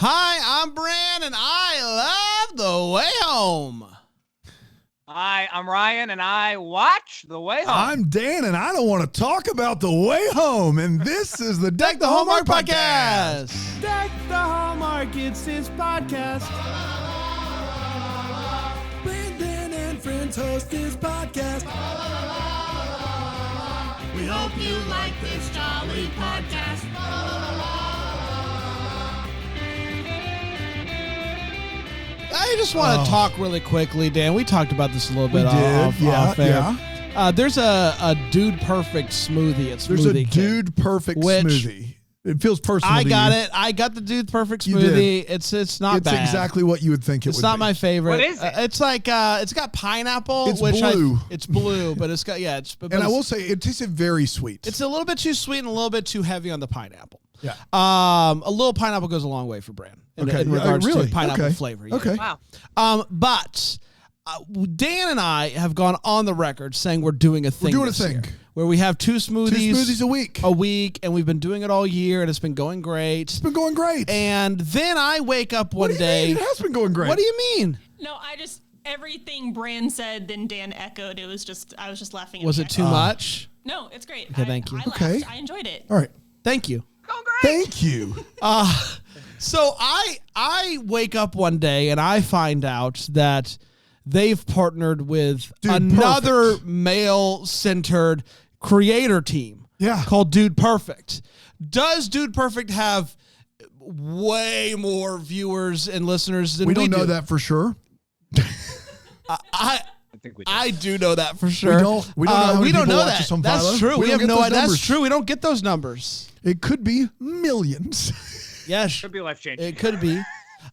Hi, I'm Bran, and I love The Way Home. Hi, I'm Ryan, and I watch The Way Home. I'm Dan, and I don't want to talk about The Way Home, and this is the Deck the Hallmark podcast. Deck the Hallmark, it's his podcast. Brandon and friends host this podcast. We hope you like this jolly podcast. I just want to talk really quickly, Dan. We talked about this a little bit off air. There's a Dude Perfect smoothie at Smoothie There's a King, Dude Perfect smoothie. It feels personal. I to got you. it. I got the Dude Perfect You smoothie. did. It's not bad. It's exactly what you would think it would be. It's not my favorite. What is it? It's like it's got pineapple. It's which blue. It's blue, but it's got but And I will say, it tasted very sweet. it's a little bit too sweet and a little bit too heavy on the pineapple. Yeah. A little pineapple goes a long way for Bran in regards really? to pineapple Okay. flavor. Yeah. Okay. Wow. But Dan and I have gone on the record saying we're doing a thing. We're doing a this thing. year, where we have two smoothies a week. and we've been doing it all year, and it's been going great. It's been going great. And then I wake up one What do you day. mean? It has been going great. What do you mean? No, everything Bran said, then Dan echoed. I was just laughing at Was the it too echo. much? No, it's great. Okay, thank you. I laughed. Okay. I enjoyed it. All right. Thank you. Going great. Thank you. So I wake up one day and I find out that they've partnered with Dude another Perfect. male-centered creator team called Dude Perfect. Does Dude Perfect have way more viewers and listeners than we don't know do? that for sure. I think we do. I do know that for sure. We don't know how many we don't people know watch that. us on That's Philo. true. We We don't have get no those idea. That's numbers. true. We don't get those numbers. It could be millions. Yes. Could be life-changing. It could be.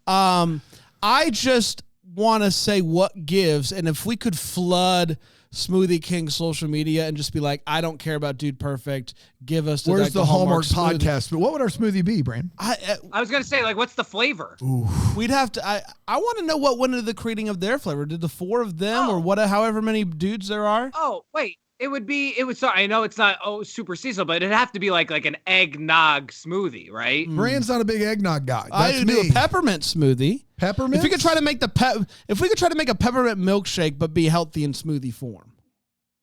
I just want to say what gives, and if we could flood Smoothie King's social media and just be like, I don't care about Dude Perfect, give us the Where's Deck the Hallmark smoothie. podcast? But what would our smoothie be, Brand? I was going to say, what's the flavor? We'd have to. I want to know what went into the creating of their flavor. Did the four of them or however many dudes there are? Oh, wait. Sorry, I know it's not super seasonal, but it'd have to be like an eggnog smoothie, right? Brand's not a big eggnog guy. I That's do me. a peppermint smoothie. Peppermint? If we could try to make a peppermint milkshake, but be healthy in smoothie form.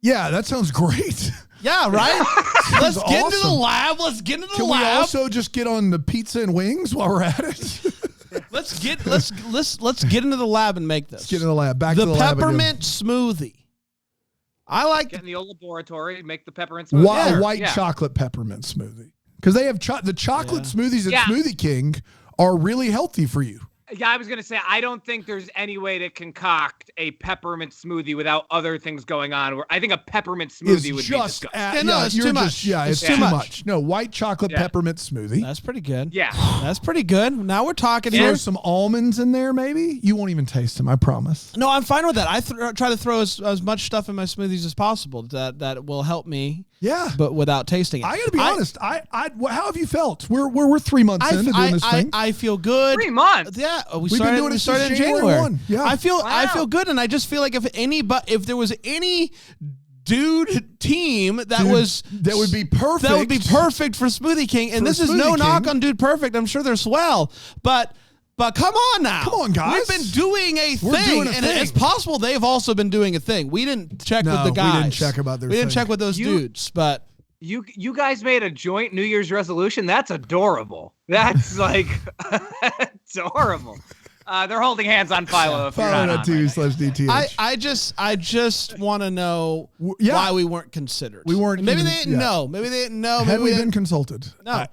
Yeah, that sounds great. Yeah, right? Let's get into the awesome. lab. Let's get into the Can lab. we also just get on the pizza and wings while we're at it? Let's get into the lab and make this. Let's get in the lab. Back to the lab. peppermint smoothie. I like Get in the old laboratory, make the peppermint smoothie. A white chocolate peppermint smoothie. Because they have the chocolate smoothies at Smoothie King are really healthy for you. Yeah, I was going to say, I don't think there's any way to concoct a peppermint smoothie without other things going on. I think a peppermint smoothie would be disgusting. it's too much. It's too much. No, white chocolate peppermint smoothie. That's pretty good. Yeah. That's pretty good. Now we're talking Throw here. some almonds in there, maybe. You won't even taste them, I promise. No, I'm fine with that. I try to throw as much stuff in my smoothies as possible that will help me. Yeah, but without tasting it. I got to be honest. How have you felt? We're 3 months into doing this thing. I feel good. 3 months. Yeah, We've been doing it started since in January. 1. Yeah, I feel good, and I just feel like if there was any dude team that would be perfect for Smoothie King, and this is no knock on Dude Perfect. I'm sure they're swell, but come on now. Come on, guys. We've been doing a thing, and it's possible they've also been doing a thing. We didn't check with the guys. We didn't check about their We didn't thing. check with those dudes, but You guys made a joint New Year's resolution. That's adorable. That's like adorable. They're holding hands on Philo. If you're not on right Philo.tv/DTH. I just want to know why we weren't considered. We weren't. Maybe they didn't know. Maybe they didn't know. Have we been consulted? No.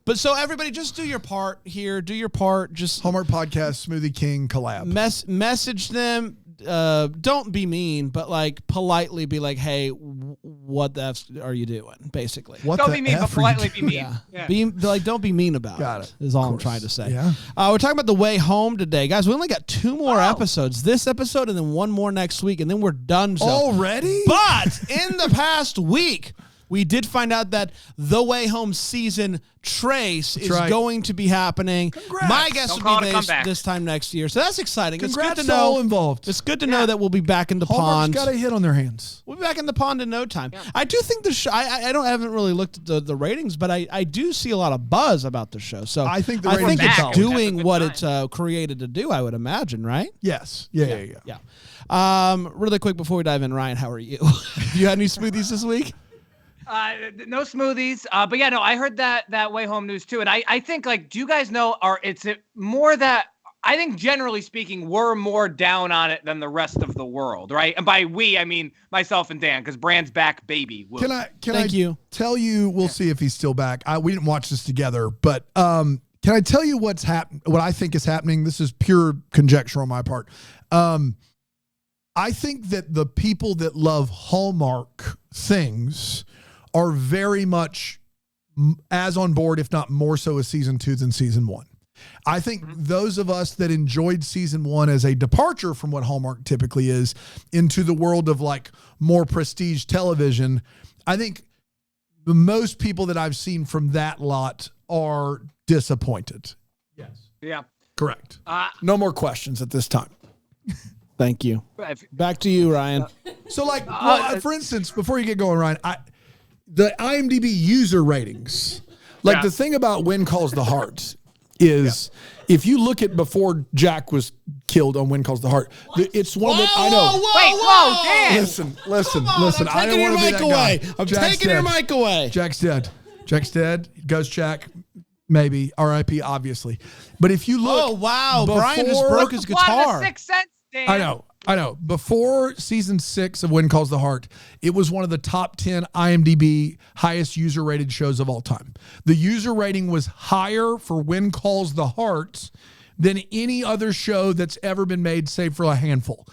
But so everybody, just do your part here. Do your part. Just Hallmark Podcast Smoothie King collab. Message them. Don't be mean, but like politely be like, "Hey, what the F are you doing?" Basically, don't be mean, but politely be mean. Yeah. Don't be mean about it. Is all I'm trying to say. Yeah. We're talking about The Way Home today, guys. We only got 2 more episodes. This episode and then 1 more next week, and then we're done. Already? But in the past week, We did find out that The Way Home season Trace is right. going to be happening. Congrats. My guess Don't would call be it a comeback. this time next year. So that's exciting. Congrats it's good to all know. involved. It's good to know that we'll be back in the Hallmark's pond. got a hit on their hands. We'll be back in the pond in no time. I do think the show. I haven't really looked at the ratings, but I do see a lot of buzz about the show. So I think the ratings it's are solid. doing what it's created to do. I would imagine, right? Yes. Yeah. Really quick before we dive in, Ryan, how are you? You had any smoothies this week? No smoothies. But yeah, no, I heard that Way Home news too. And I think, like, do you guys know, it's more that I think generally speaking, we're more down on it than the rest of the world, right? And by we, I mean myself and Dan, because Brand's back, baby. Woo. Can I tell you, we'll see if he's still back. We didn't watch this together, but can I tell you what I think is happening? This is pure conjecture on my part. I think that the people that love Hallmark things are very much as on board, if not more so, as season 2 than season 1. I think those of us that enjoyed season 1 as a departure from what Hallmark typically is into the world of like more prestige television, I think the most people that I've seen from that lot are disappointed. Yes. Yeah. Correct. No more questions at this time. Thank you. Back to you, Ryan. So, like, for instance, before you get going, Ryan, the IMDb user ratings, like the thing about When Calls the Heart is if you look at before Jack was killed on When Calls the Heart, it's one of the, I know. Whoa, Dan. Listen. I'm taking your mic away. I'm taking your mic away. Jack's dead. Ghost Jack. Maybe. R.I.P. obviously. But if you look. Oh, wow. Brian just broke his guitar. Sixth Sense, Dan. I know. Before season 6 of When Calls the Heart, it was one of the top 10 IMDb highest user rated shows of all time. The user rating was higher for When Calls the Heart than any other show that's ever been made, save for a handful.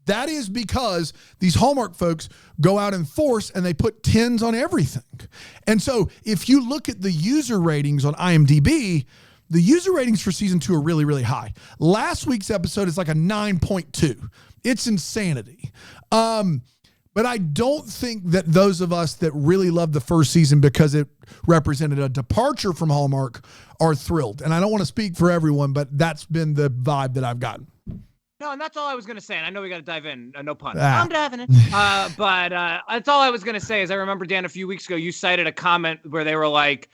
That is because these Hallmark folks go out in force and they put 10s on everything. And so if you look at the user ratings on IMDb, the user ratings for season 2 are really, really high. Last week's episode is like a 9.2. It's insanity. But I don't think that those of us that really loved the first season because it represented a departure from Hallmark are thrilled. And I don't want to speak for everyone, but that's been the vibe that I've gotten. No, and that's all I was going to say. And I know we got to dive in. No pun. I'm diving in. But that's all I was going to say is I remember, Dan, a few weeks ago, you cited a comment where they were like,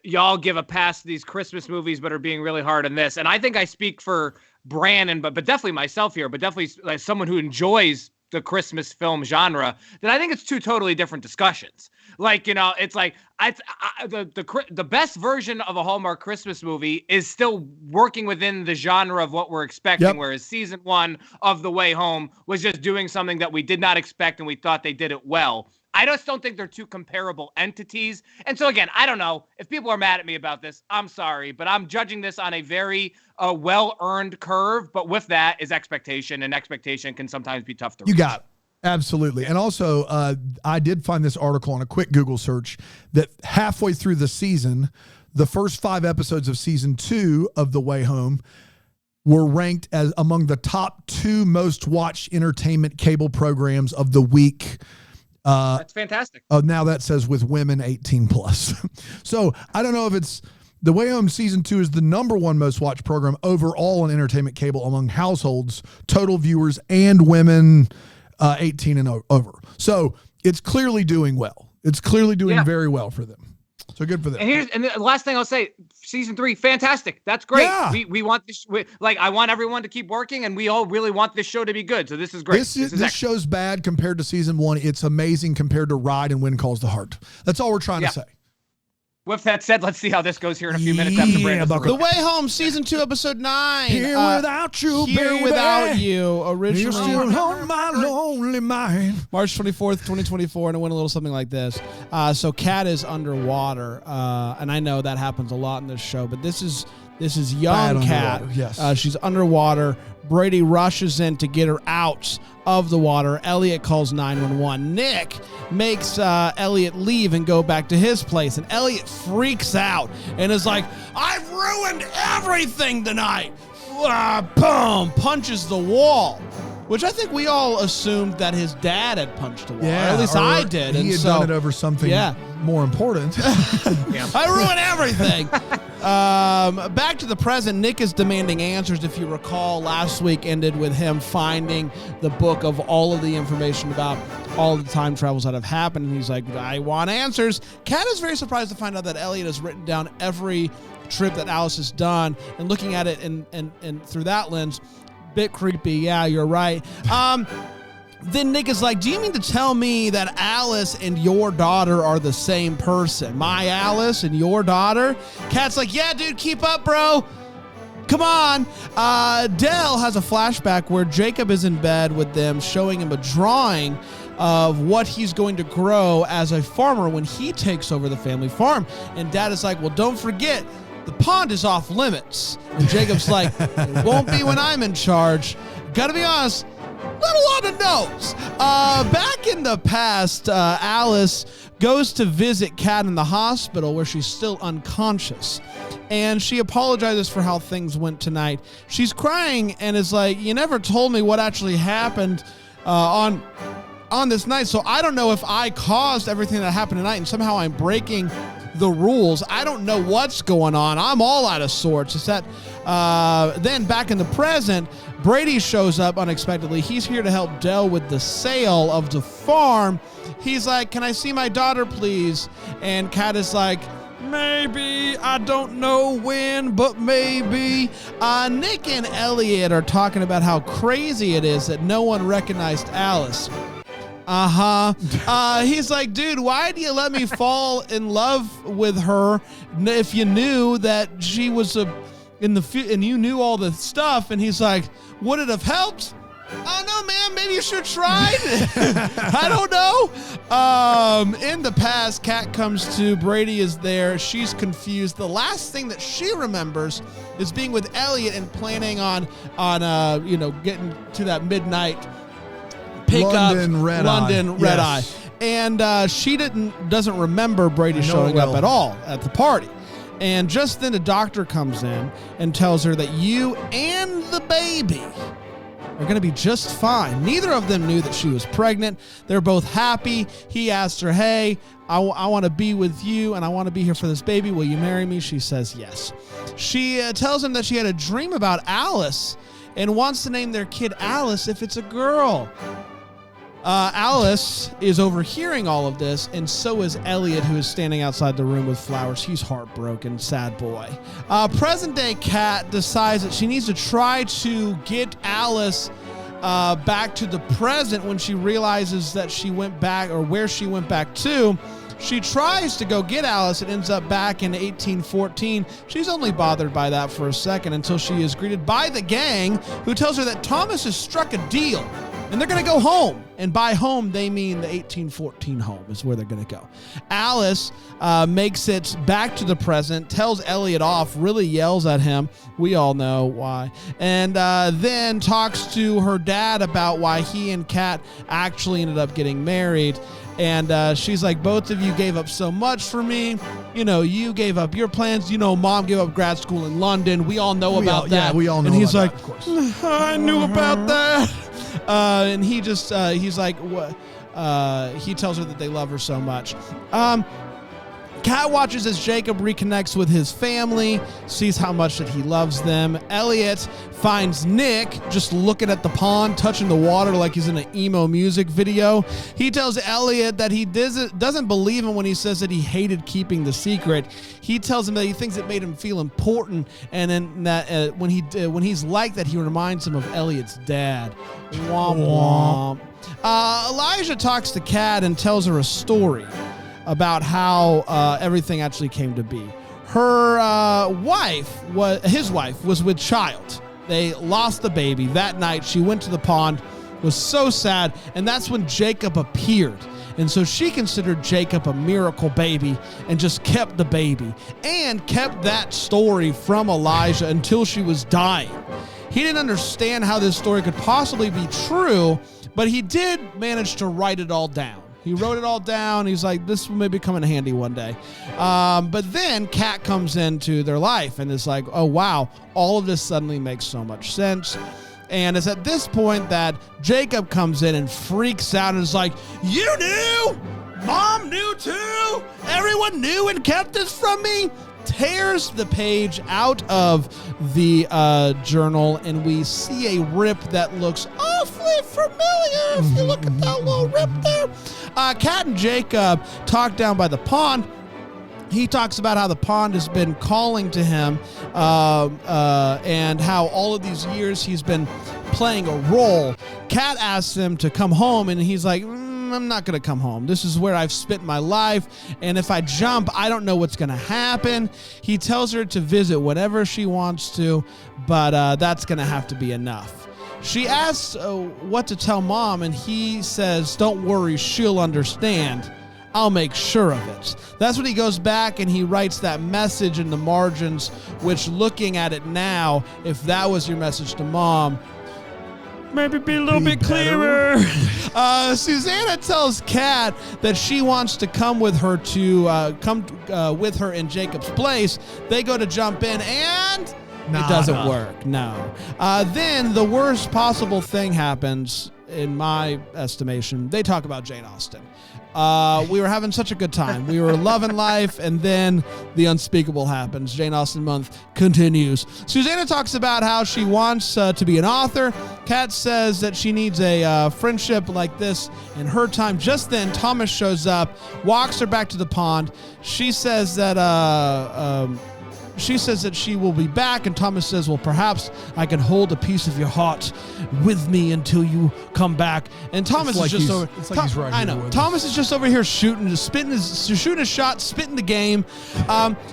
y'all give a pass to these Christmas movies, but are being really hard on this. And I think I speak for Brandon, but definitely myself here, but definitely like someone who enjoys the Christmas film genre, then I think it's two totally different discussions. Like, you know, it's like the best version of a Hallmark Christmas movie is still working within the genre of what we're expecting, whereas season 1 of The Way Home was just doing something that we did not expect and we thought they did it well. I just don't think they're two comparable entities. And so, again, I don't know. If people are mad at me about this, I'm sorry. But I'm judging this on a very well-earned curve. But with that is expectation. And expectation can sometimes be tough to reach. You got it. Absolutely. And also, I did find this article on a quick Google search that halfway through the season, the first 5 episodes of season 2 of The Way Home were ranked as among the top 2 most watched entertainment cable programs of the week. That's fantastic. Now that says with women 18 plus. So I don't know if it's The Way Home season 2 is the number 1 most watched program overall on entertainment cable among households, total viewers, and women 18 and over. So it's clearly doing well. It's clearly doing very well for them. So good for them. And the last thing I'll say, season 3, fantastic. That's great. Yeah. We want this. I want everyone to keep working, and we all really want this show to be good. So this is great. This show's bad compared to season 1. It's amazing compared to Ride and When Calls the Heart. That's all we're trying to say. With that said, let's see how this goes here in a few minutes after Brandon's The Way Home, season 2, episode 9. Here without you, Here baby. Without You. Originally, You're still on my lonely mind. March 24th, 2024, and it went a little something like this. So Kat is underwater, and I know that happens a lot in this show, but this is young Kat. Yes. She's underwater. Brady rushes in to get her out of the water. Elliot calls 911. Nick makes Elliot leave and go back to his place, and Elliot freaks out and is like, "I've ruined everything tonight." Boom! Punches the wall. Which I think we all assumed that his dad had punched the wall. Yeah, or at least I did. He had done it over something more important. I ruined everything. Back to the present, Nick is demanding answers. If you recall, last week ended with him finding the book of all of the information about all of the time travels that have happened. And he's like, I want answers. Kat is very surprised to find out that Elliot has written down every trip that Alice has done, and looking at it and through that lens, bit creepy. Yeah, you're right. Then Nick is like, do you mean to tell me that Alice and your daughter are the same person? My Alice and your daughter? Kat's like, yeah, dude, keep up, bro. Come on. Dell has a flashback where Jacob is in bed with them, showing him a drawing of what he's going to grow as a farmer when he takes over the family farm. And Dad is like, well, don't forget, the pond is off limits. And Jacob's like, it won't be when I'm in charge. Gotta be honest, not a lot of no's. Back in the past, Alice goes to visit Kat in the hospital where she's still unconscious. And she apologizes for how things went tonight. She's crying and is like, you never told me what actually happened on this night, so I don't know if I caused everything that happened tonight and somehow I'm breaking the rules. I don't know what's going on. I'm all out of sorts. It's that then back in the present, Brady shows up unexpectedly. He's here to help Dell with the sale of the farm. He's like, can I see my daughter, please? And Kat is like, maybe. I don't know when, but maybe. Nick and Elliot are talking about how crazy it is that no one recognized Alice. He's like, dude, why do you let me fall in love with her if you knew that she was and you knew all the stuff? And he's like, would it have helped? I don't know, man. Maybe you should have tried. I don't know. In the past, Kat comes to. Brady is there. She's confused. The last thing that she remembers is being with Elliot and planning on getting to that midnight pickup. London Red Eye. And she doesn't remember Brady showing up at all at the party. And just then a doctor comes in and tells her that you and the baby are going to be just fine. Neither of them knew that she was pregnant. They're both happy. He asked her, hey, I want to be with you and I want to be here for this baby. Will you marry me? She says yes. She tells him that she had a dream about Alice and wants to name their kid Alice if it's a girl. Alice is overhearing all of this, and so is Elliot, who is standing outside the room with flowers. He's heartbroken, sad boy. Present-day Kat decides that she needs to try to get Alice back to the present when she realizes that she went back, or where she went back to. She tries to go get Alice and ends up back in 1814. She's only bothered by that for a second until she is greeted by the gang, who tells her that Thomas has struck a deal and they're going to go home. And by home, they mean the 1814 home is where they're going to go. Alice makes it back to the present, tells Elliot off, really yells at him. We all know why. And then talks to her dad about why he and Kat actually ended up getting married. And she's like, both of you gave up so much for me. You know, you gave up your plans. You know, Mom gave up grad school in London. We all know about that. Yeah, we all know and he's about like, that, of course. I knew about that. And he just, he's like, what? He tells her that they love her so much. Kat watches as Jacob reconnects with his family, sees how much that he loves them. Elliot finds Nick just looking at the pond, touching the water like he's in an emo music video. He tells Elliot that he doesn't believe him when he says that he hated keeping the secret. He tells him that he thinks it made him feel important, and then that when he's like that, he reminds him of Elliot's dad. Womp womp. Elijah talks to Kat and tells her a story about how everything actually came to be. Her his wife was with child. They lost the baby. That night, she went to the pond, was so sad, and that's when Jacob appeared. And so she considered Jacob a miracle baby and just kept the baby and kept that story from Elijah until she was dying. He didn't understand how this story could possibly be true, but he did manage to write it all down. He wrote it all down. He's like, this will maybe come in handy one day. But then Kat comes into their life and is like, oh, wow, all of this suddenly makes so much sense. And it's at this point that Jacob comes in and freaks out and is like, "You knew? Mom knew too? Everyone knew and kept this from me?" Tears the page out of the journal, and we see a rip that looks awfully familiar if you look at that little rip there. Kat and Jacob talk down by the pond. He talks about how the pond has been calling to him and how all of these years he's been playing a role. Kat asks him to come home, and he's like, I'm not going to come home. This is where I've spent my life, and if I jump, I don't know what's going to happen. He tells her to visit whatever she wants to, but that's going to have to be enough. She asks what to tell Mom, and he says, don't worry, she'll understand. I'll make sure of it. That's when he goes back and he writes that message in the margins, which, looking at it now, if that was your message to Mom, maybe be a little bit clearer. Susanna tells Kat that she wants to come with her with her in Jacob's place. They go to jump in, and it doesn't work. No. Then the worst possible thing happens, in my estimation. They talk about Jane Austen. We were having such a good time. We were loving life, and then the unspeakable happens. Jane Austen month continues. Susanna talks about how she wants to be an author. Kat says that she needs a friendship like this in her time. Just then, Thomas shows up, walks her back to the pond. She says that she will be back, and Thomas says, well, perhaps I can hold a piece of your heart with me until you come back. And Thomas is just over. It's like he's right I know. here with Thomas is just over here shooting a shot, spitting the game.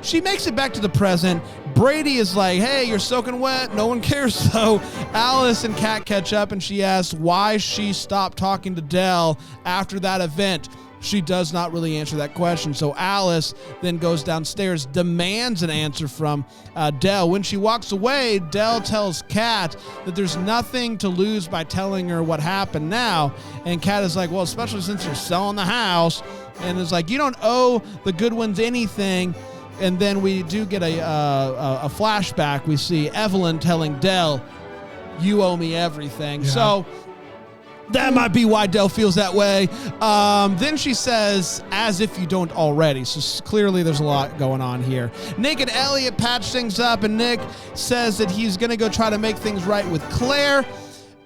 She makes it back to the present. Brady is like, hey, you're soaking wet. No one cares. So Alice and Kat catch up, and she asks why she stopped talking to Dell after that event. She does not really answer that question. So Alice then goes downstairs, demands an answer from Dell. When she walks away, Dell tells Kat that there's nothing to lose by telling her what happened now. And Kat is like, well, especially since you're selling the house. And is like, you don't owe the Goodwins anything. And then we do get a flashback. We see Evelyn telling Dell, you owe me everything. Yeah. So that might be why Dell feels that way. Then she says, as if you don't already. So clearly there's a lot going on here. Nick and Elliot patch things up, and Nick says that he's going to go try to make things right with Claire.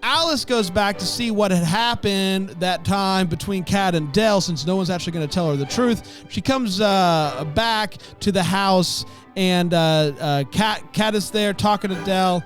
Alice goes back to see what had happened that time between Kat and Dell, since no one's actually going to tell her the truth. She comes back to the house, and Kat is there talking to Dell.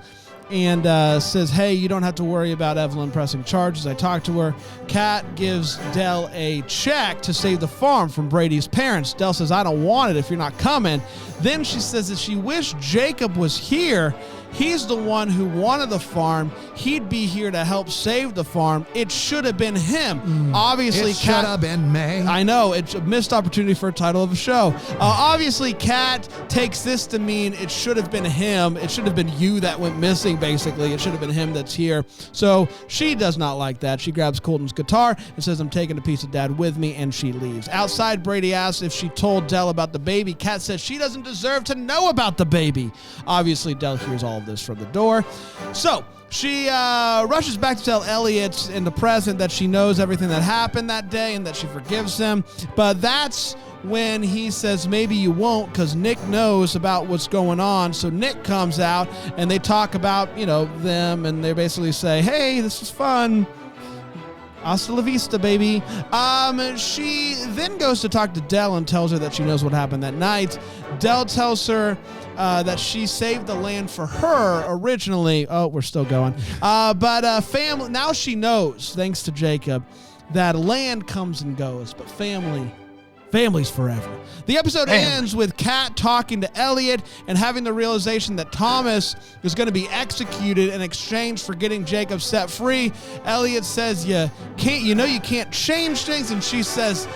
And says, hey, you don't have to worry about Evelyn pressing charges. I talked to her. Kat gives Dell a check to save the farm from Brady's parents. Dell says, I don't want it if you're not coming. Then she says that she wished Jacob was here. He's the one who wanted the farm. He'd be here to help save the farm. It should have been him. Obviously, it should have been me. I know. It's a missed opportunity for a title of a show. Obviously, Kat takes this to mean it should have been him. It should have been you that went missing, basically. It should have been him that's here. So she does not like that. She grabs Colton's guitar and says, I'm taking a piece of Dad with me, and she leaves. Outside, Brady asks if she told Dell about the baby. Kat says she doesn't deserve to know about the baby. Obviously, Dell hears all of this from the door. So she rushes back to tell Elliot in the present that she knows everything that happened that day and that she forgives him. But that's when he says, maybe you won't, because Nick knows about what's going on. So Nick comes out, and they talk about, them, and they basically say, hey, this is fun. Hasta la vista, baby. She then goes to talk to Dell and tells her that she knows what happened that night. Dell tells her that she saved the land for her originally. Oh, we're still going. But family, now she knows, thanks to Jacob, that land comes and goes, but family's forever. The episode ends with Kat talking to Elliot and having the realization that Thomas is going to be executed in exchange for getting Jacob set free. Elliot says, you can't change things. And she says,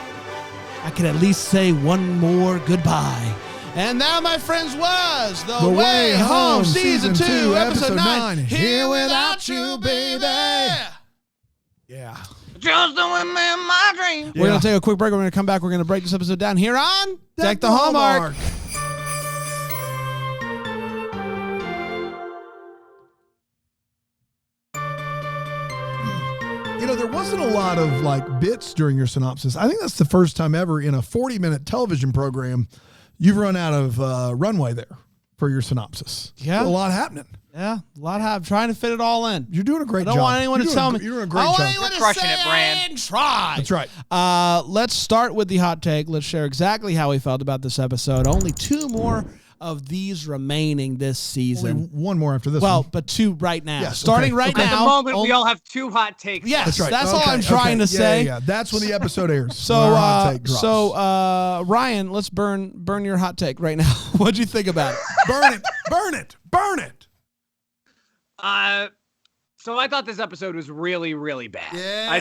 I could at least say one more goodbye. And that, my friends, was The Way Home, Season 2, Episode 9. Here Without You, baby. Yeah. Just the women in my dream. We're going to take a quick break. We're going to come back. We're going to break this episode down here on Deck the Hallmark. there wasn't a lot of like bits during your synopsis. I think that's the first time ever in a 40-minute television program you've run out of runway there for your synopsis. Yeah. A lot happening. Yeah, a lot of trying to fit it all in. You're doing a great job. I don't want anyone to tell me. You're doing a great job. You're crushing it, Bran. Try. That's right. Let's start with the hot take. Let's share exactly how we felt about this episode. Only 2 more of these remaining this season. Only 1 more after this Well, one. but 2 right now. Yes, Starting okay. right Okay. now. At the moment, we all have 2 hot takes. Yes, That's right. that's all I'm trying to say. Yeah. That's when the episode airs. So, when our hot take drops. Ryan, let's burn your hot take right now. What'd you think about it? Burn it. Burn it. Burn it. So I thought this episode was really, really bad. Yeah. I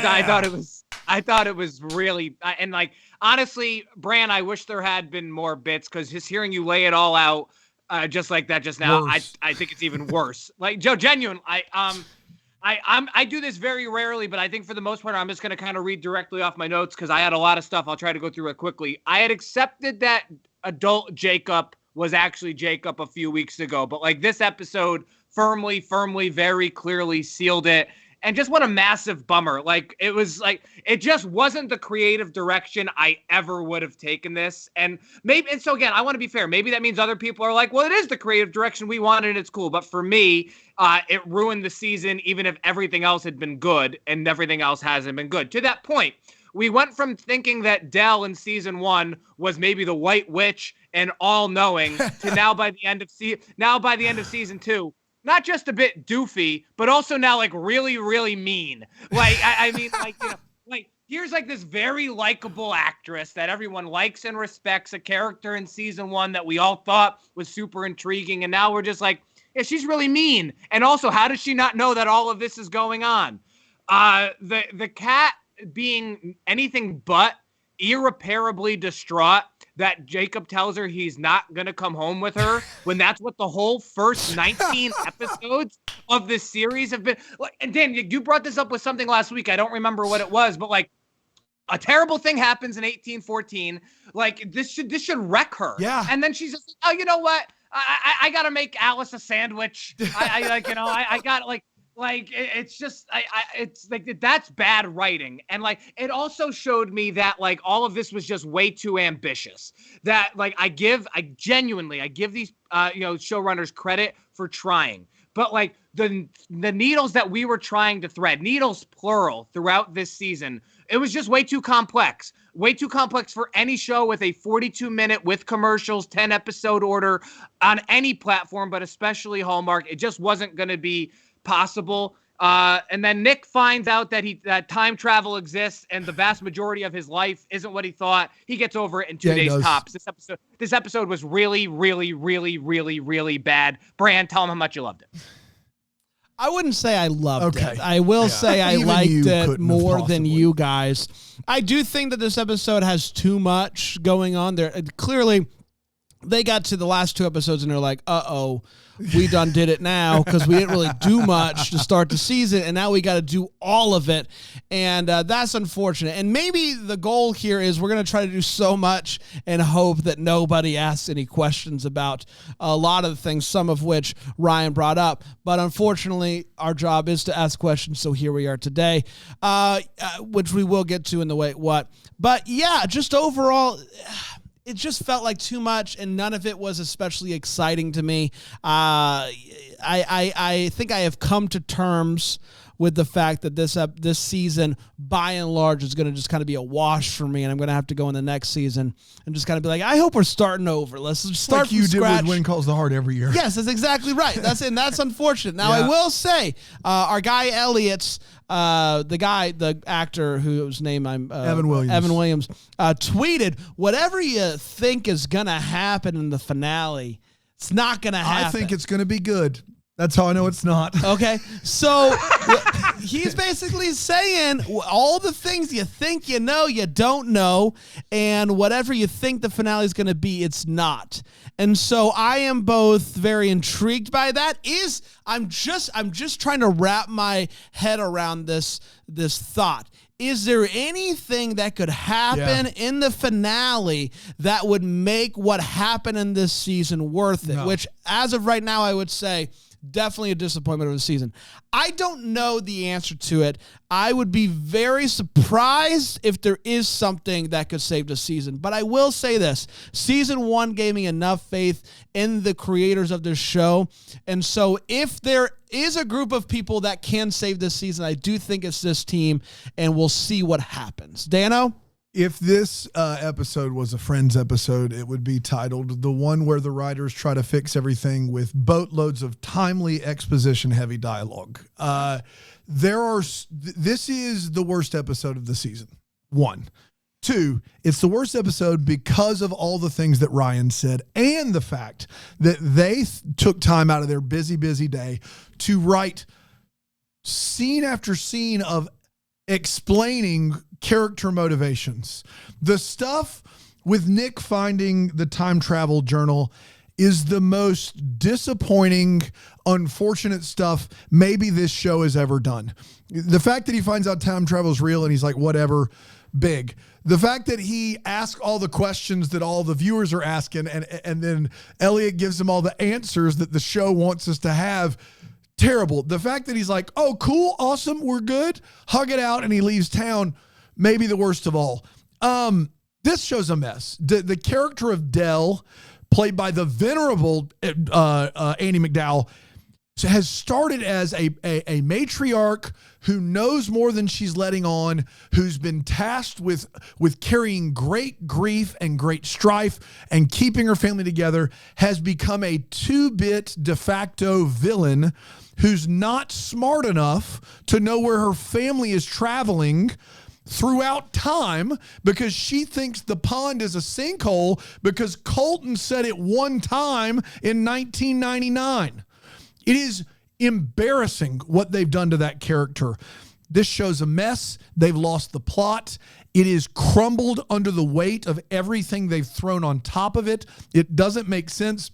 thought it was really, and like, honestly, Bran, I wish there had been more bits, because just hearing you lay it all out, just like that just now, I think it's even worse. Like, Joe, genuine, I do this very rarely, but I think for the most part, I'm just going to kind of read directly off my notes, because I had a lot of stuff. I'll try to go through it quickly. I had accepted that adult Jacob was actually Jacob a few weeks ago, but like this episode firmly, very clearly sealed it. And just what a massive bummer. Like, it was like, it just wasn't the creative direction I ever would have taken this. And so again, I want to be fair. Maybe that means other people are like, well, it is the creative direction we wanted and it's cool. But for me, it ruined the season, even if everything else had been good, and everything else hasn't been good. To that point, we went from thinking that Dell in season 1 was maybe the White Witch and all knowing to now by the end of season 2, not just a bit doofy, but also now like really, really mean. Like, I mean, like, you know, like here's like this very likable actress that everyone likes and respects, a character in season 1 that we all thought was super intriguing. And now we're just like, yeah, she's really mean. And also, how does she not know that all of this is going on? The cat being anything but irreparably distraught that Jacob tells her he's not going to come home with her, when that's what the whole first 19 episodes of this series have been. And Dan, you brought this up with something last week. I don't remember what it was, but like, a terrible thing happens in 1814. Like, this should wreck her. Yeah. And then she's just, oh, you know what? I got to make Alice a sandwich. I like, you know, I got like, it's just, it's like, that's bad writing. And like, it also showed me that like all of this was just way too ambitious. That like, I give these, showrunners credit for trying. But like the needles that we were trying to thread, needles plural, throughout this season, it was just way too complex. Way too complex for any show with a 42-minute with commercials, 10-episode order on any platform, but especially Hallmark. It just wasn't going to be possible. And then Nick finds out that time travel exists and the vast majority of his life isn't what he thought. He gets over it in 2 days tops. This episode was really, really, really, really, really bad. Bran, tell him how much you loved it. I wouldn't say I loved it. I will say I Even liked you it couldn't more have than possibly. you guys. I do think that this episode has too much going on there. Clearly, they got to the last 2 episodes and they're like, uh-oh, we done did it now, because we didn't really do much to start the season, and now we got to do all of it, and that's unfortunate. And maybe the goal here is we're going to try to do so much and hope that nobody asks any questions about a lot of the things, some of which Ryan brought up. But unfortunately, our job is to ask questions, so here we are today, which we will get to in the wait what. But yeah, just overall, it just felt like too much, and none of it was especially exciting to me. I think I have come to terms with the fact that this season, by and large, is going to just kind of be a wash for me, and I'm going to have to go in the next season and just kind of be like, I hope we're starting over. Let's just start like you from scratch. did with When Calls the Heart every year. Yes, that's exactly right. That's unfortunate. Now, Yeah. I will say, our guy Elliot's, the actor whose name Evan Williams, tweeted, whatever you think is going to happen in the finale, it's not going to happen. I think it's going to be good. That's how I know it's not. Okay, so he's basically saying all the things you think you know, you don't know, and whatever you think the finale is going to be, it's not. And so I am both very intrigued by that. I'm just trying to wrap my head around this thought. Is there anything that could happen in the finale that would make what happened in this season worth it? No. Which, as of right now, I would say definitely a disappointment of the season. I don't know the answer to it. I would be very surprised if there is something that could save the season. But I will say this. Season 1 gave me enough faith in the creators of this show. And so if there is a group of people that can save this season, I do think it's this team, and we'll see what happens. Dano? If this episode was a Friends episode, it would be titled The One Where the Writers Try to Fix Everything with Boatloads of Timely Exposition-Heavy Dialogue. This is the worst episode of the season. 1. 2, it's the worst episode because of all the things that Ryan said and the fact that they took time out of their busy, busy day to write scene after scene of explaining character motivations. The stuff with Nick finding the time travel journal is the most disappointing, unfortunate stuff maybe this show has ever done. The fact that he finds out time travel is real and he's like, whatever, big. The fact that he asks all the questions that all the viewers are asking and then Elliot gives him all the answers that the show wants us to have, terrible. The fact that he's like, oh, cool, awesome, we're good, hug it out, and he leaves town, maybe the worst of all. This show's a mess. The character of Dell, played by the venerable Annie McDowell, has started as a matriarch who knows more than she's letting on, who's been tasked with carrying great grief and great strife and keeping her family together, has become a 2-bit de facto villain who's not smart enough to know where her family is traveling throughout time because she thinks the pond is a sinkhole because Colton said it one time in 1999. It is embarrassing what they've done to that character. This show's a mess. They've lost the plot. It is crumbled under the weight of everything they've thrown on top of it. It doesn't make sense.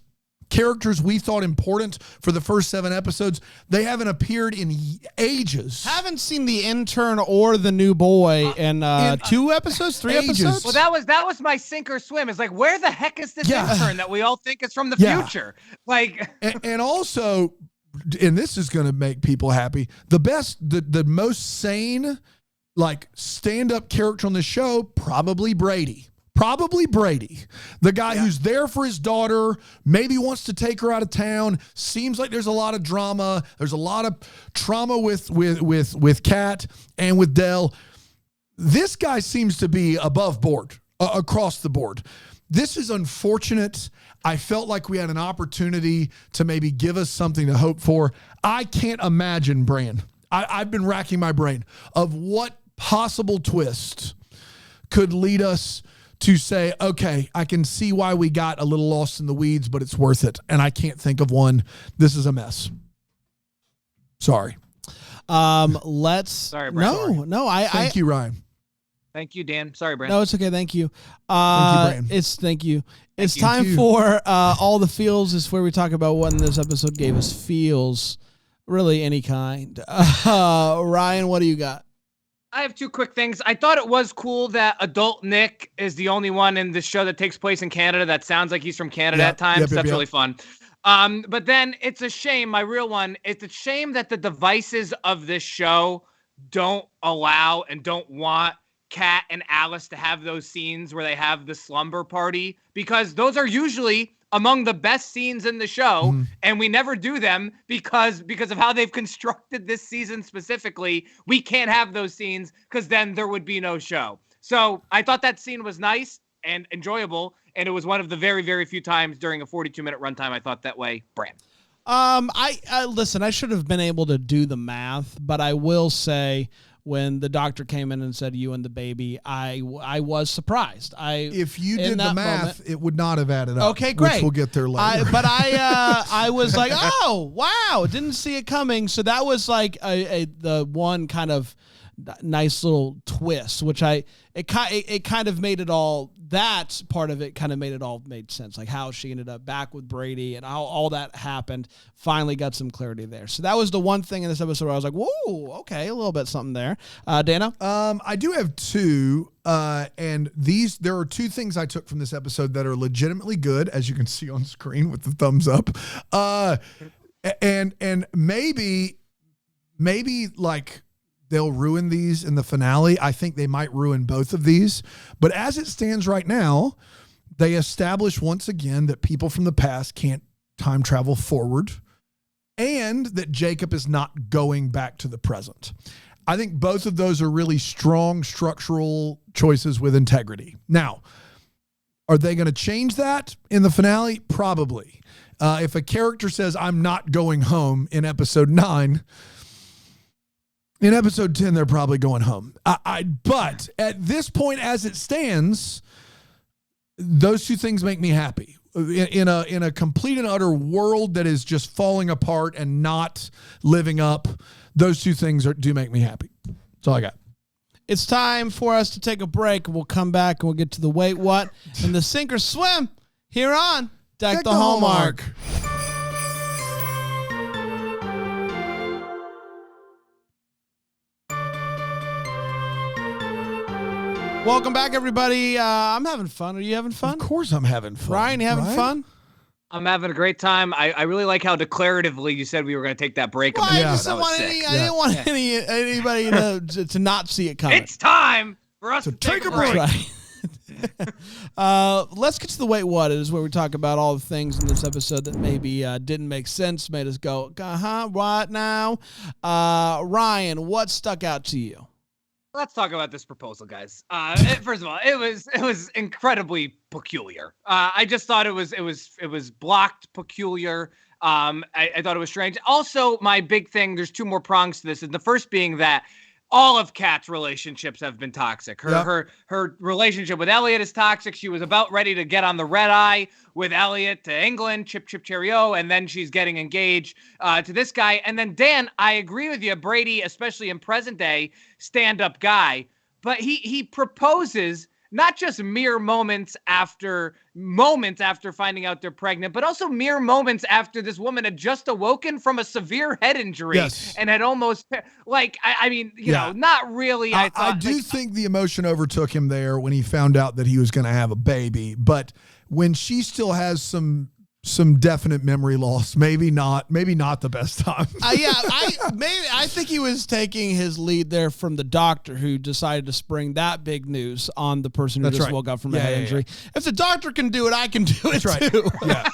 Characters we thought important for the first 7 episodes, they haven't appeared in ages. Haven't seen the intern or the new boy in 2 episodes, 3 ages. episodes. Well, that was my sink or swim. It's like, where the heck is this intern that we all think is from the future? Like, and also, and this is going to make people happy. The most sane, like stand-up character on the show, probably Brady. The guy who's there for his daughter, maybe wants to take her out of town. Seems like there's a lot of drama. There's a lot of trauma with Kat and with Dell. This guy seems to be above board, across the board. This is unfortunate. I felt like we had an opportunity to maybe give us something to hope for. I can't imagine, Bran. I've been racking my brain of what possible twist could lead us to say, okay, I can see why we got a little lost in the weeds, but it's worth it. And I can't think of one. This is a mess. Sorry. Sorry, Brad. No. Thank you, Ryan. Thank you, Dan. Sorry, Brad. No, it's okay. Thank you. Thank you, Thank you. It's time for all the feels. Is where we talk about what in this episode gave us feels, really any kind. Ryan, what do you got? I have 2 quick things. I thought it was cool that adult Nick is the only one in the show that takes place in Canada that sounds like he's from Canada at times. That's really fun. But then it's a shame, my real one, it's a shame that the devices of this show don't allow and don't want Kat and Alice to have those scenes where they have the slumber party, because those are usually among the best scenes in the show, and we never do them because of how they've constructed this season specifically. We can't have those scenes because then there would be no show. So I thought that scene was nice and enjoyable, and it was one of the very, very few times during a 42-minute runtime I thought that way. Bran. I listen, I should have been able to do the math, but I will say, when the doctor came in and said, you and the baby, I was surprised. If you did the math, it would not have added up. Okay, great. Which we'll get there later. I was like, oh, wow, didn't see it coming. So that was like the one kind of nice little twist, which it kind of made it all, that part of it kind of made sense, like how she ended up back with Brady and how all that happened. Finally got some clarity there. So that was the one thing in this episode where I was like, whoa, okay, a little bit something there. Dana? I do have 2, and there are 2 things I took from this episode that are legitimately good, as you can see on screen with the thumbs up. And maybe like they'll ruin these in the finale. I think they might ruin both of these. But as it stands right now, they establish once again that people from the past can't time travel forward and that Jacob is not going back to the present. I think both of those are really strong structural choices with integrity. Now, are they going to change that in the finale? Probably. If a character says, I'm not going home in episode 9, in episode 10, they're probably going home. But at this point, as it stands, those two things make me happy. In a complete and utter world that is just falling apart and not living up, those two things do make me happy. That's all I got. It's time for us to take a break. We'll come back and we'll get to the wait what and the sink or swim here on Deck the Hallmark. Welcome back, everybody. I'm having fun. Are you having fun? Of course I'm having fun. Ryan, you having fun? I'm having a great time. I really like how declaratively you said we were going to take that break. Well, I didn't want anybody to not see it coming. It's time for us to take a break. Right. Let's get to the wait what. It is where we talk about all the things in this episode that maybe didn't make sense, made us go, what now? Ryan, what stuck out to you? Let's talk about this proposal, guys. First of all, it was incredibly peculiar. I just thought it was blocked peculiar. I thought it was strange. Also, my big thing, there's two more prongs to this, and the first being that all of Kat's relationships have been toxic. Her relationship with Elliot is toxic. She was about ready to get on the red eye with Elliot to England, chip, cheerio, and then she's getting engaged to this guy. And then Dan, I agree with you, Brady, especially in present day, stand-up guy, but he proposes not just mere moments after finding out they're pregnant, but also mere moments after this woman had just awoken from a severe head injury and had almost, I mean, you know, not really. I do think the emotion overtook him there when he found out that he was going to have a baby, but when she still has some definite memory loss, maybe not the best time. I think he was taking his lead there from the doctor who decided to spring that big news on the person who woke up from a head injury. If the doctor can do it, I can do it too. Yeah.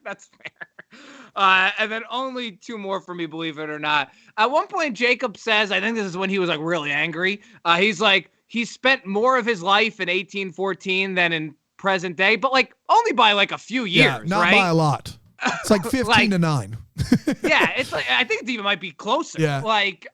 That's fair. And then only two more for me, believe it or not. At one point, Jacob says, I think this is when he was like really angry. He's like, he spent more of his life in 1814 than in present day, but like only by like a few years, not right? by a lot. It's like 15 to 9. Yeah, it's like I think it even might be closer. Yeah.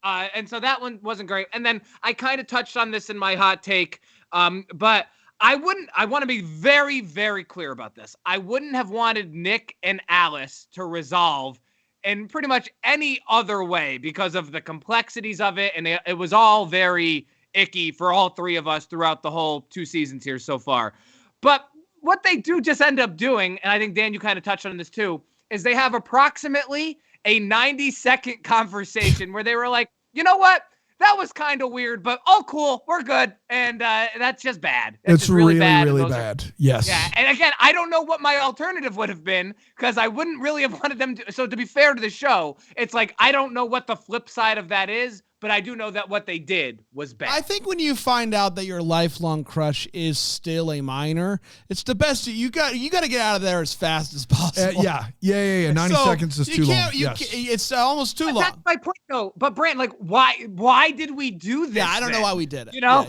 And so that one wasn't great. And then I kind of touched on this in my hot take, but I want to be very, very clear about this. I wouldn't have wanted Nick and Alice to resolve in pretty much any other way because of the complexities of it, and it was all very icky for all three of us throughout the whole 2 seasons here so far. But what they do just end up doing, and I think, Dan, you kind of touched on this too, is they have approximately a 90-second conversation where they were like, you know what? That was kind of weird, but cool, we're good. And that's just bad. It's really bad. Really bad. Yes. Yeah. And again, I don't know what my alternative would have been because I wouldn't really have wanted them to. So to be fair to the show, it's like, I don't know what the flip side of that is, but I do know that what they did was bad. I think when you find out that your lifelong crush is still a minor, it's the best. You got to get out of there as fast as possible. 90 seconds is too long. It's almost too long. That's my point, though. But Brant, like, why did we do this? Yeah, I don't know why we did it. You know,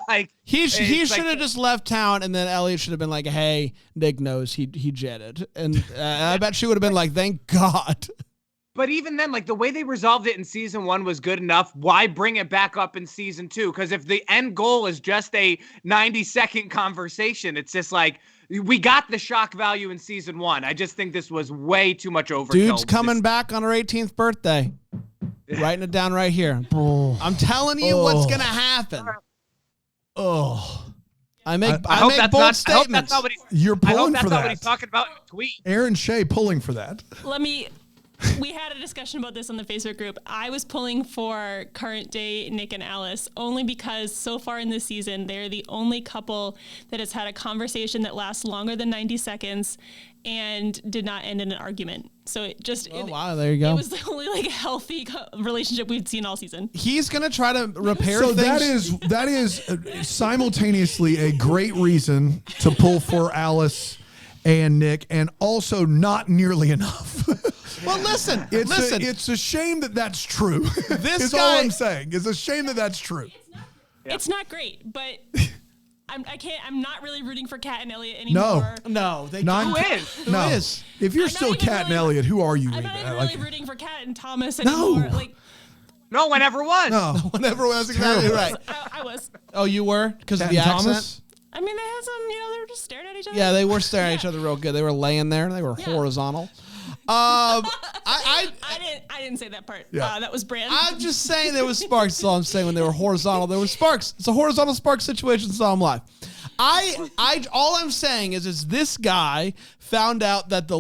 like he should have just left town, and then Elliot should have been like, "Hey, Nick knows he jetted," and I bet she would have been like, "Thank God." But even then, like the way they resolved it in season 1 was good enough. Why bring it back up in season 2? Because if the end goal is just a 90-second conversation, it's just like we got the shock value in season 1. I just think this was way too much overkill. Dude's coming back on her 18th birthday. Writing it down right here. I'm telling you what's gonna happen. I make bold statements. You're pulling for that. I hope that's not what he's talking about in the tweet. Aaron Shea pulling for that. Let me we had a discussion about this on the Facebook group. I was pulling for current day Nick and Alice only because so far in this season, they're the only couple that has had a conversation that lasts longer than 90 seconds and did not end in an argument. So it just, wow, there you go. It was the only like healthy relationship we've seen all season. He's going to try to repair So things. that is simultaneously a great reason to pull for Alice and Nick, and also not nearly enough. Well, listen. It's a shame that that's true. This is guy, all I'm saying. It's a shame that that's true. It's not great, but I'm not really rooting for Kat and Elliot anymore. No. Who No. is? If you're I'm still not even Kat and really- Elliot, who are you? I'm not Reba? even Like- really rooting for Kat and Thomas anymore. No. Like, No one ever was. No. Whenever was exactly right. I was. Oh, you were? Because of Kat the and accent? Thomas? I mean, they had some, they were just staring at each other. Yeah, they were staring at each other real good. They were laying there. They were horizontal. I didn't say that part. Yeah. That was Brand. I'm just saying there was sparks. That's all I'm saying. When they were horizontal, there was sparks. It's a horizontal spark situation. So I'm live. All I'm saying is this guy found out that the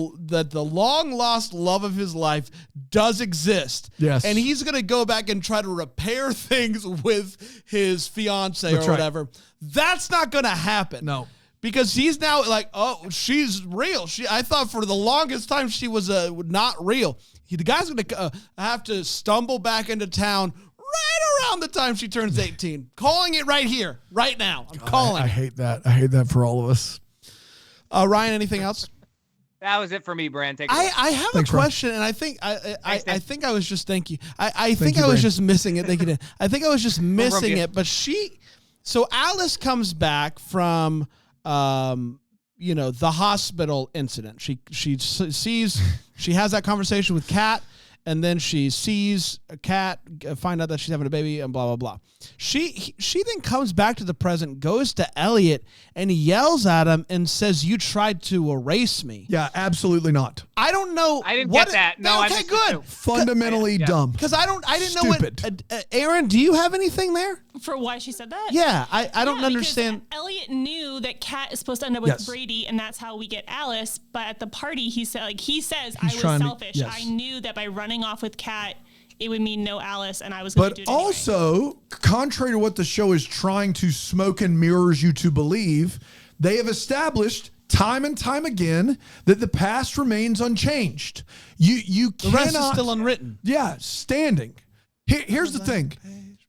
long lost love of his life does exist. Yes. And he's gonna go back and try to repair things with his fiance That's or right. whatever. That's not gonna happen. No. Because he's now like, oh, she's real. I thought for the longest time she was not real. The guy's going to have to stumble back into town right around the time she turns 18. Calling it right here, right now. I'm calling I it. hate that. I hate that for all of us. Ryan, anything else? That was it for me, Brand. Take it away. I have Thanks, a question, and I think I Dan. think I was just thank you. I think you, I was Brand. just missing it. Thank you, Dan. I think I was just missing you. it. But so Alice comes back from the hospital incident. She sees she has that conversation with Kat, and then she sees Kat find out that she's having a baby and blah blah blah. She then comes back to the present, goes to Elliot, and yells at him and says, "You tried to erase me." Yeah, absolutely not. I don't know. I didn't get that. No, I okay, missed it good. too. Fundamentally dumb. Because I didn't know Stupid. what. Aaron, do you have anything there? For why she said that? Yeah, I don't because understand. Elliot knew that Kat is supposed to end up with Yes. Brady, and that's how we get Alice. But at the party, he says, I was trying to- selfish. yes. I knew that by running off with Kat, it would mean no Alice, and I was going to But do it anyway. also, contrary to what the show is trying to smoke and mirrors you to believe, they have established time and time again that the past remains unchanged. You The cannot. rest is still unwritten. Yeah, standing. Here's the thing.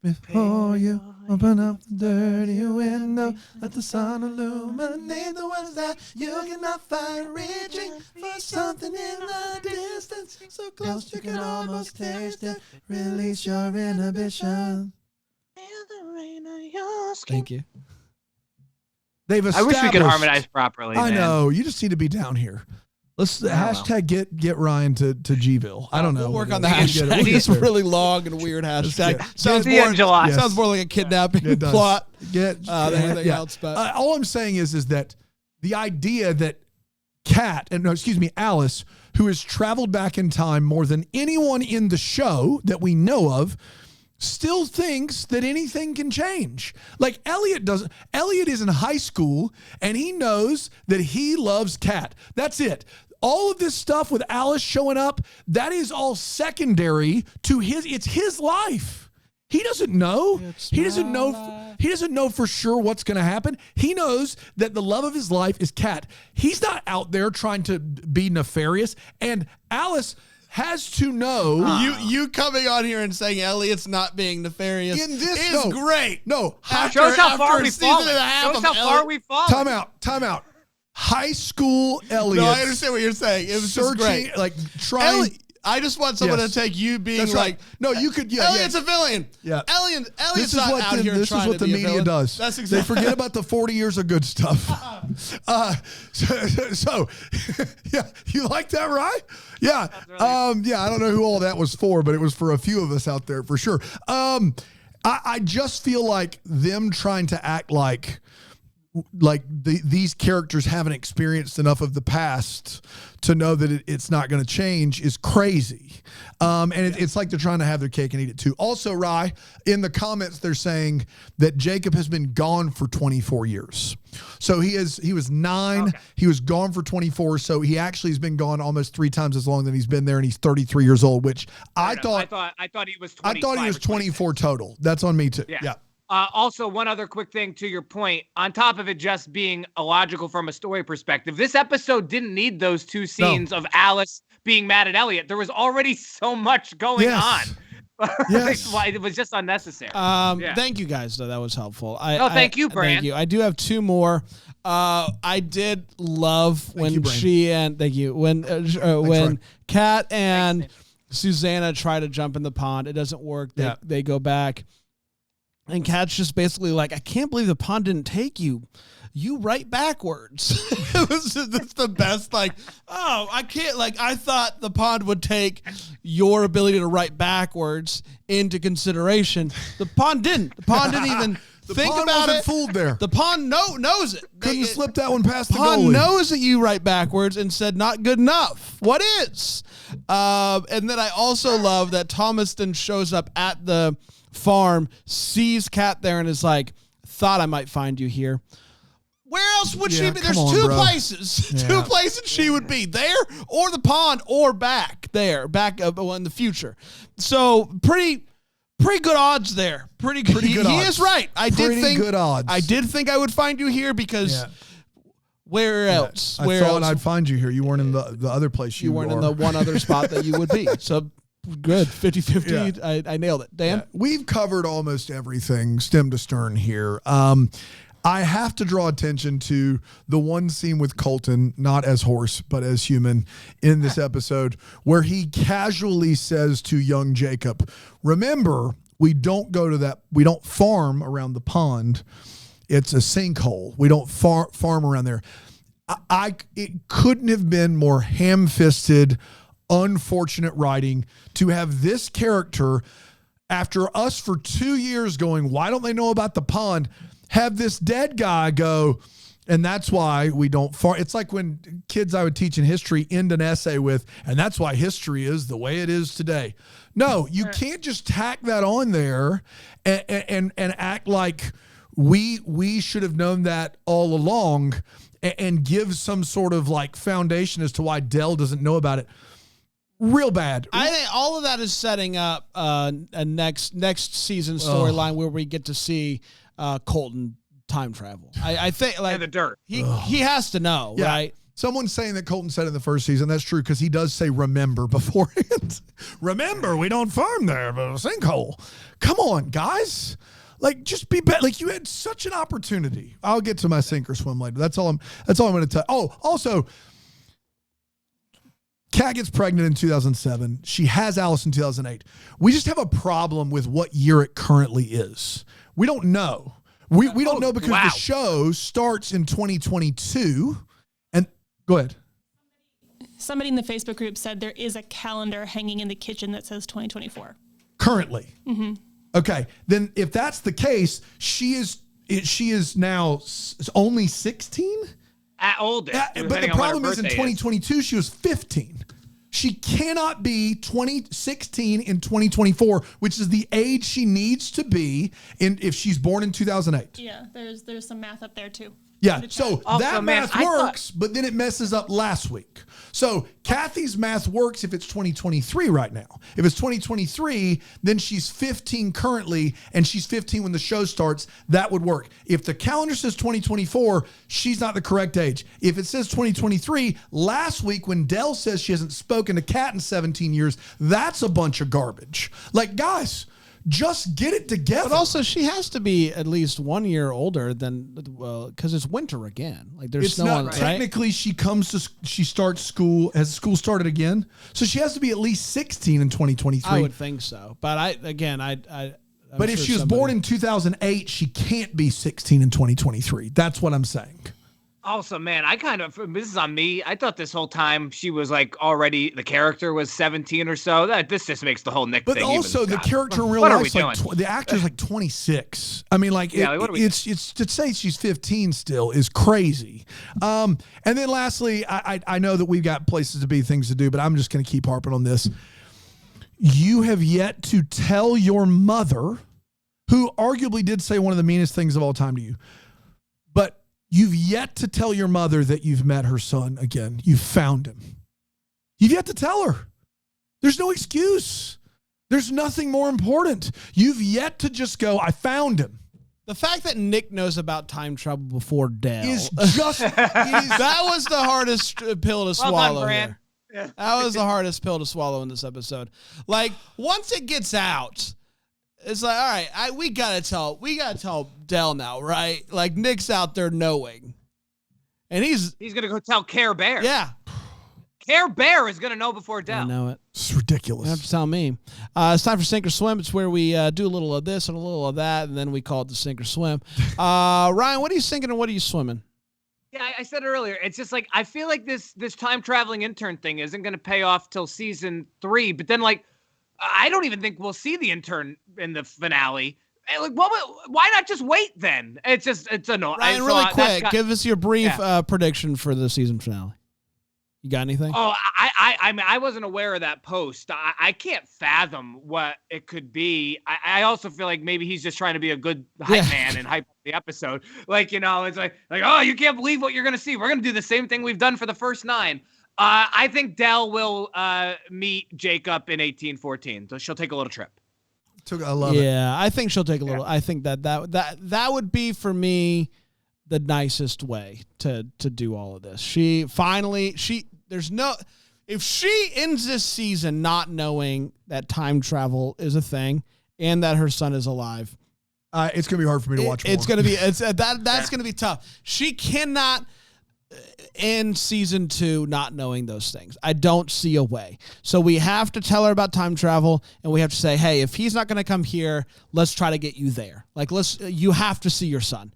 Before you open up the dirty window, let the sun illuminate the ones that you cannot find, reaching for something in the distance, so close you can almost taste it. Release your inhibition. Thank you. They've I established. wish we could harmonize properly. I man. know. You just need to be down here. Let's hashtag get Ryan to Gville. I don't know. We'll work on the We'll get it. hashtag. We'll get It's there. really long and weird hashtag. get- Sounds See you more in July. sounds more like a kidnapping It does. plot Get than anything else. But all I'm saying is that the idea that Alice, who has traveled back in time more than anyone in the show that we know of, still thinks that anything can change. Like Elliot doesn't. Elliot is in high school and he knows that he loves Kat. That's it. All of this stuff with Alice showing up, that is all secondary to it's his life. He doesn't know. He doesn't know for sure what's going to happen. He knows that the love of his life is Kat. He's not out there trying to be nefarious. And Alice has to know. you coming on here and saying Elliot's not being nefarious In this- is no. great. No. Shows how far after a we've season fallen. and a half Shows of how far Elliot- we've fallen. Time out. High school Elliot. No, I understand what you're saying. It was just great. Like trying. I just want someone Yes. to take you being That's like, right. No, you could. Yeah, Elliot's a villain. Yeah. Elliot's This is not what out here this is trying what to the be a media villain. does. That's exactly. They forget about the 40 years of good stuff. So yeah, you like that, right? Yeah. Yeah, I don't know who all that was for, but it was for a few of us out there for sure. I just feel like them trying to act like like these characters haven't experienced enough of the past to know that it's not going to change is crazy. It's like they're trying to have their cake and eat it too. Also, Rye, in the comments, they're saying that Jacob has been gone for 24 years. So he was 9. Okay. He was gone for 24. So he actually has been gone almost 3 times as long that he's been there. And he's 33 years old, which I thought he was 25. I thought he was 24 total. That's on me too. Yeah. Also, one other quick thing to your point, on top of it just being illogical from a story perspective, this episode didn't need those 2 scenes of Alice being mad at Elliot. There was already so much going on. Yes. It was just unnecessary. Thank you guys, though. That was helpful. Thank you, Brand. Thank you. I do have 2 more. I did love when Kat and Susanna try to jump in the pond. It doesn't work. They go back. And Kat's just basically like, I can't believe the pond didn't take you. You write backwards. That's the best. Like, oh, I can't. Like, I thought the pond would take your ability to write backwards into consideration. The pond didn't. The pond didn't even think about it. Fooled there. The pond knows it. Couldn't slip that one past the goalie. Pond knows that you write backwards and said not good enough. What is? And then I also love that Thomaston shows up at the farm, sees Kat there, and is like, thought I might find you here. Where else would she be? There's 2 places. Yeah. 2 places she would be. There or the pond or back there. Back in the future. So pretty good odds there. Pretty good odds. He is right. I did think I would find you here because where else? I thought I'd find you here. You weren't in the other place you weren't in the one other spot that you would be. So good. 50-50. Yeah. I nailed it. Dan? Yeah. We've covered almost everything stem to stern here. I have to draw attention to the one scene with Colton, not as horse, but as human, in this episode, where he casually says to young Jacob, remember, we don't farm around the pond. It's a sinkhole. We don't farm around there. It couldn't have been more ham-fisted, unfortunate writing to have this character, after us for 2 years going, why don't they know about the pond, have this dead guy go, and that's why we don't farm. It's like when kids I would teach in history end an essay with, and that's why history is the way it is today. No, you can't just tack that on there and act like we should have known that all along and give some sort of like foundation as to why Dell doesn't know about it. Real bad. I think all of that is setting up a next season storyline where we get to see Colton time travel. I think like in the dirt. He has to know, right? Someone's saying that Colton said in the first season. That's true because he does say remember beforehand. Remember, we don't farm there, but a sinkhole. Come on, guys. Like, just be better. Like, you had such an opportunity. I'll get to my sink or swim later. That's all I'm going to tell. Oh, also, Kat gets pregnant in 2007. She has Alice in 2008. We just have a problem with what year it currently is. We don't know. We don't know because the show starts in 2022. And go ahead. Somebody in the Facebook group said there is a calendar hanging in the kitchen that says 2024. Currently. Mm-hmm. Okay. Then if that's the case, she is now only 16? At oldest. But the problem is in 2022, she was 15. She cannot be 16 in 2024, which is the age she needs to be if she's born in 2008. Yeah, there's some math up there too. Yeah, so that math works, but then it messes up last week. So Kathy's math works if it's 2023 right now. If it's 2023, then she's 15 currently, and she's 15 when the show starts. That would work. If the calendar says 2024, she's not the correct age. If it says 2023, last week when Dell says she hasn't spoken to Kat in 17 years, that's a bunch of garbage. Like, guys, just get it together. But also, she has to be at least 1 year older than, because it's winter again. Like there's snow on, right? Technically, she starts school. Has school started again? So she has to be at least 16 in 2023. I would think so. But but if she was born in 2008, she can't be 16 in 2023. That's what I'm saying. Also, man, this is on me. I thought this whole time she was like already, the character was 17 or so. This just makes the whole Nick but thing. But also the character in real life, like the actor's like 26. I mean, like it's to say she's 15 still is crazy. And then lastly, I know that we've got places to be, things to do, but I'm just going to keep harping on this. You have yet to tell your mother, who arguably did say one of the meanest things of all time to you, but you've yet to tell your mother that you've met her son again. You found him. You've yet to tell her. There's no excuse. There's nothing more important. You've yet to just go, I found him. The fact that Nick knows about time travel before Dell is just... that was the hardest pill to swallow here. Yeah. That was the hardest pill to swallow in this episode. Like, once it gets out, it's like, all right, we gotta tell Dell now, right? Like, Nick's out there knowing, and he's gonna go tell Care Bear. Yeah, Care Bear is gonna know before Dell. I know it. It's ridiculous. You have to tell me. It's time for Sink or Swim. It's where we do a little of this and a little of that, and then we call it the Sink or Swim. Ryan, what are you sinking and what are you swimming? Yeah, I said it earlier. It's just like I feel like this time traveling intern thing isn't gonna pay off till season 3, but then like. I don't even think we'll see the intern in the finale. Like, why not just wait then? It's annoying. Ryan, really quick, give us your brief prediction for the season finale. You got anything? Oh, I mean, I wasn't aware of that post. I can't fathom what it could be. I also feel like maybe he's just trying to be a good hype man and hype up the episode. Like, it's like, oh, you can't believe what you're going to see. We're going to do the same thing we've done for the first 9. I think Dell will meet Jacob in 1814. So she'll take a little trip. I love it. Yeah, I think she'll take a little. I think that would be for me the nicest way to do all of this. If she ends this season not knowing that time travel is a thing and that her son is alive, it's gonna be hard for me to watch. It's gonna be that's gonna be tough. She cannot end season 2 not knowing those things. I don't see a way. So we have to tell her about time travel, and we have to say, hey, if he's not going to come here, let's try to get you there. Like, you have to see your son.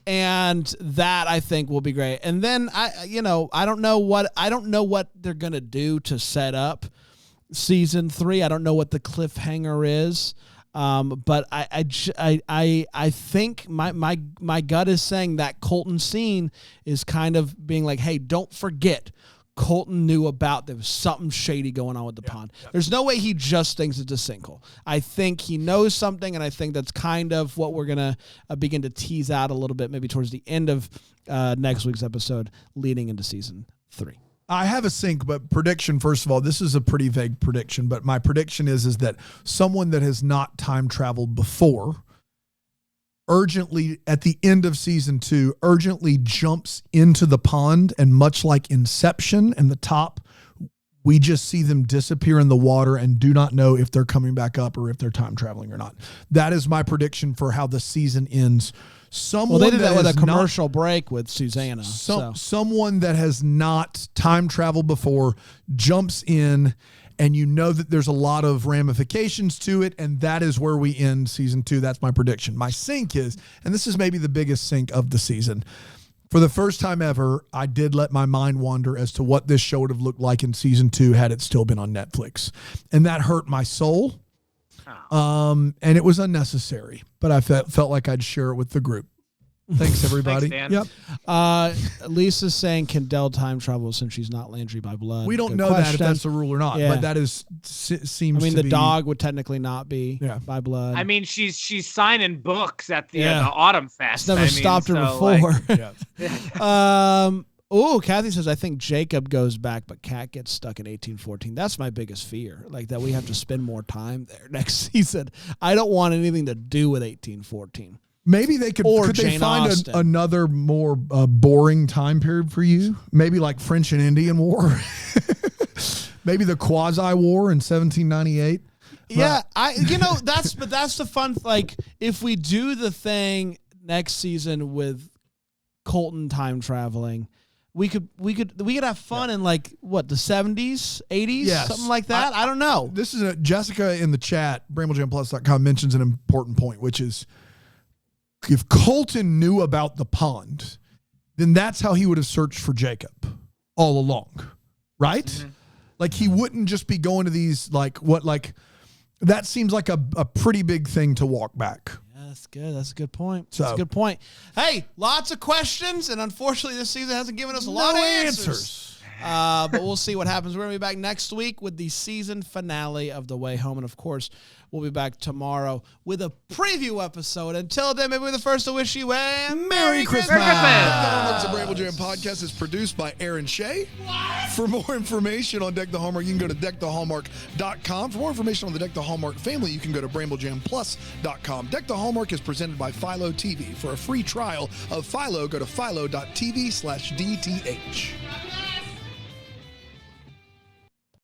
And that I think will be great. And then I don't know what they're going to do to set up season 3. I don't know what the cliffhanger is. But I think my gut is saying that Colton scene is kind of being like, hey, don't forget, Colton knew about there was something shady going on with the pond. Yeah. There's no way he just thinks it's a sinkhole. I think he knows something, and I think that's kind of what we're gonna begin to tease out a little bit, maybe towards the end of next week's episode, leading into season 3. I have a sink, but prediction, first of all, this is a pretty vague prediction, but my prediction is that someone that has not time traveled before urgently, at the end of season 2, urgently jumps into the pond, and much like Inception and the top, we just see them disappear in the water and do not know if they're coming back up or if they're time traveling or not. That is my prediction for how the season ends. They did that with a commercial break with Susanna. Someone that has not time traveled before jumps in, and you know that there's a lot of ramifications to it, and that is where we end season 2. That's my prediction. My sink is, and this is maybe the biggest sink of the season, for the first time ever, I did let my mind wander as to what this show would have looked like in season 2 had it still been on Netflix. And that hurt my soul. And it was unnecessary, but I felt like I'd share it with the group. Thanks, everybody. Thanks, Dan. Yep. Lisa's saying, can Dell time travel since she's not Landry by blood? We don't know that if that's a rule or not, but that seems. the dog would technically not be by blood. I mean, she's signing books at the Autumn Fest. It's never stopped her before. Kathy says, I think Jacob goes back, but Kat gets stuck in 1814. That's my biggest fear, like that we have to spend more time there next season. I don't want anything to do with 1814. Maybe they could they find another more boring time period for you? Maybe like French and Indian War. Maybe the Quasi-War in 1798. Yeah, that's the fun. Like, if we do the thing next season with Colton time traveling, we could have fun in like what, the 70s, 80s, something like that. I don't know. This is Jessica in the chat, BrambleJamPlus.com, mentions an important point, which is if Colton knew about the pond, then that's how he would have searched for Jacob all along, right? Mm-hmm. Like he wouldn't just be going to these that seems like a pretty big thing to walk back. Yeah, that's good. That's a good point. So, that's a good point. Hey, lots of questions, and unfortunately this season hasn't given us a lot of answers. But we'll see what happens. We're going to be back next week with the season finale of The Way Home. And, of course, we'll be back tomorrow with a preview episode. Until then, maybe we're the first to wish you a Merry Christmas. The Bramble Jam podcast is produced by Aaron Shea. For more information on Deck the Hallmark, you can go to deckthehallmark.com. For more information on the Deck the Hallmark family, you can go to bramblejamplus.com. Deck the Hallmark is presented by Philo TV. For a free trial of Philo, go to philo.tv/DTH.